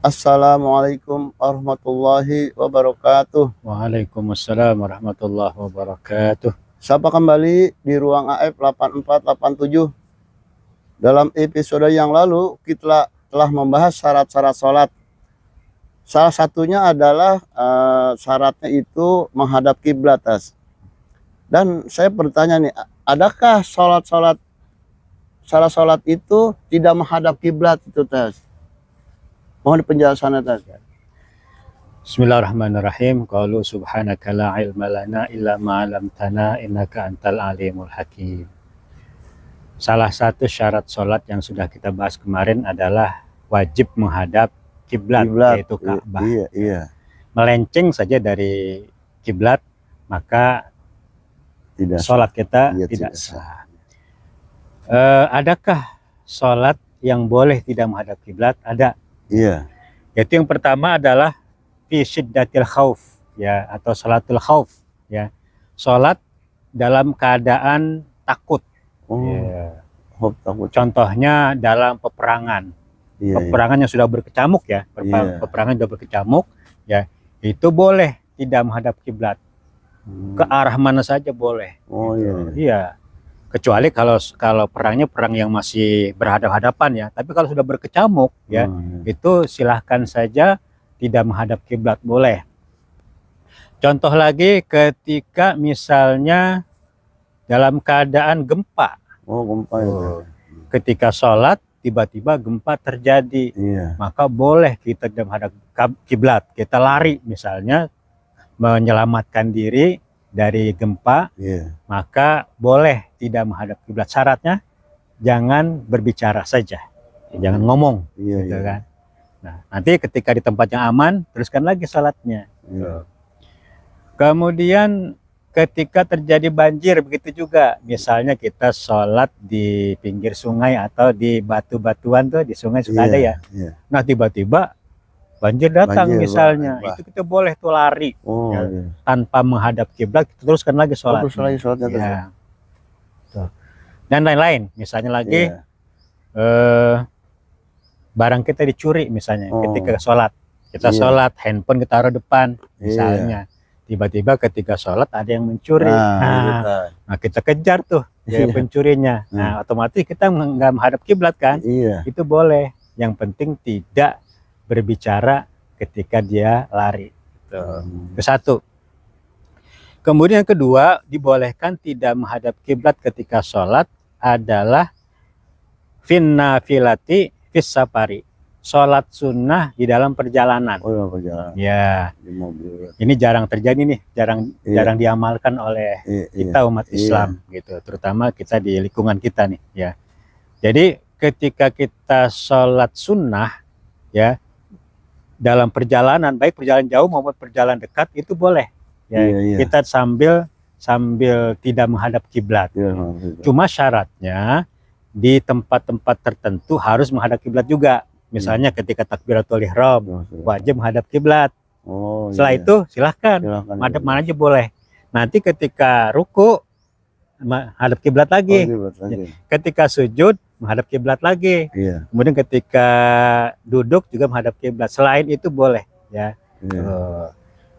Assalamualaikum warahmatullahi wabarakatuh. Waalaikumsalam warahmatullahi wabarakatuh. Sapa kembali di ruang AF 8487. Dalam episode yang lalu kita telah membahas syarat-syarat sholat. Salah satunya adalah syaratnya itu menghadap kiblat. Dan saya bertanya nih, adakah sholat itu tidak menghadap kiblat itu Tas? Mohon penjelasannya Tas. Bismillahirrahmanirrahim. Qalu subhanaka la ilma lana illa ma 'allamtana innaka antal alimul hakim. Salah satu syarat sholat yang sudah kita bahas kemarin adalah wajib menghadap kiblat, yaitu Ka'bah. Iya. Melenceng saja dari kiblat maka sholat kita tidak sah. Adakah sholat yang boleh tidak menghadap kiblat? Ada. Iya. Yaitu yang pertama adalah fi syiddatil khauf, ya, atau salatul khauf, ya. Sholat dalam keadaan takut. Ya. Takut. Contohnya dalam peperangan. Peperangan yang sudah berkecamuk, ya. Peperangan sudah berkecamuk, ya. Itu boleh tidak menghadap kiblat. Ke arah mana saja boleh. Iya. Kecuali kalau perangnya perang yang masih berhadapan, ya. Tapi kalau sudah berkecamuk, ya, itu silahkan saja tidak menghadap kiblat, boleh. Contoh lagi ketika misalnya dalam keadaan gempa. Gempa. Ketika sholat tiba-tiba gempa terjadi, maka boleh kita tidak menghadap kiblat. Kita lari misalnya menyelamatkan diri dari gempa, maka boleh tidak menghadap kiblat. Syaratnya jangan berbicara saja, jangan ngomong, gitu kan. Nah, nanti ketika di tempat yang aman, teruskan lagi sholatnya. Kemudian ketika terjadi banjir, begitu juga. Misalnya kita sholat di pinggir sungai atau di batu-batuan tuh, di sungai suka ada, ya. Nah, tiba-tiba banjir datang misalnya, itu kita boleh tuh lari, tanpa menghadap kiblat, teruskan lagi sholat. Ya. Dan lain-lain, misalnya lagi barang kita dicuri misalnya, ketika sholat, kita sholat, handphone kita taruh depan misalnya, tiba-tiba ketika sholat ada yang mencuri, nah kita kejar tuh pencurinya, nah otomatis kita nggak menghadap kiblat kan, itu boleh, yang penting tidak berbicara ketika dia lari. Itu satu. Kemudian yang kedua, dibolehkan tidak menghadap kiblat ketika sholat adalah finnafilati fis safari, sholat sunnah di dalam perjalanan. Ya, ini jarang terjadi nih, jarang diamalkan oleh kita umat Islam, gitu. Terutama kita di lingkungan kita nih, ya. Jadi ketika kita sholat sunnah, ya, dalam perjalanan, baik perjalanan jauh maupun perjalanan dekat, itu boleh, ya. Kita sambil tidak menghadap kiblat. Cuma syaratnya di tempat-tempat tertentu harus menghadap kiblat juga. Misalnya ketika takbiratul ihram wajib menghadap kiblat. Setelah itu silahkan menghadap mana aja boleh. Nanti ketika ruku menghadap kiblat lagi. Ketika sujud menghadap kiblat lagi. Kemudian ketika duduk juga menghadap kiblat. Selain itu boleh, ya.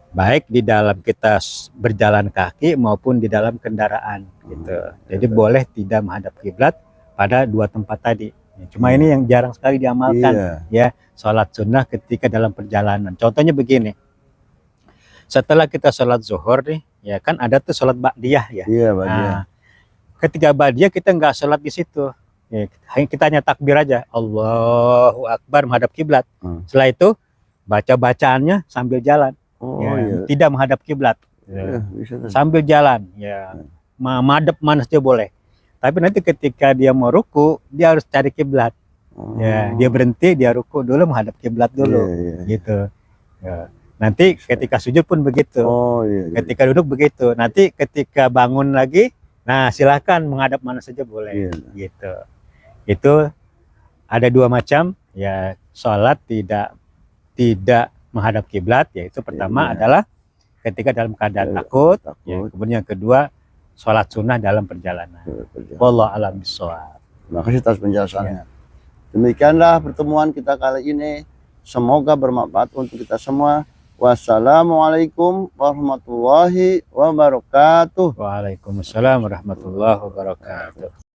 Baik di dalam kita berjalan kaki maupun di dalam kendaraan, gitu. Jadi boleh tidak menghadap kiblat pada dua tempat tadi. Cuma ini yang jarang sekali diamalkan, ya, sholat sunnah ketika dalam perjalanan. Contohnya begini, setelah kita sholat zuhur nih, ya kan ada tuh sholat ba'diyah, ya. Nah, ketika ba'diyah kita nggak sholat di situ. Ya, kita hanya takbir aja, Allahu Akbar, menghadap kiblat. Setelah itu baca-bacaannya sambil jalan, tidak menghadap kiblat, sambil jalan, ya, madep mana saja boleh. Tapi nanti ketika dia mau ruku, dia harus cari kiblat, ya, dia berhenti, dia ruku dulu, menghadap kiblat dulu, gitu. Ya. Nanti ketika sujud pun begitu, ketika duduk begitu, nanti ketika bangun lagi, nah silahkan menghadap mana saja boleh, gitu. Itu ada dua macam, ya, sholat tidak menghadap kiblat, yaitu pertama adalah ketika dalam keadaan takut, ya, kemudian yang kedua sholat sunnah dalam perjalanan. Wallahu a'lam bishawab. Terima kasih atas penjelasannya. Demikianlah pertemuan kita kali ini. Semoga bermanfaat untuk kita semua. Wassalamualaikum warahmatullahi wabarakatuh. Waalaikumsalam warahmatullahi wabarakatuh.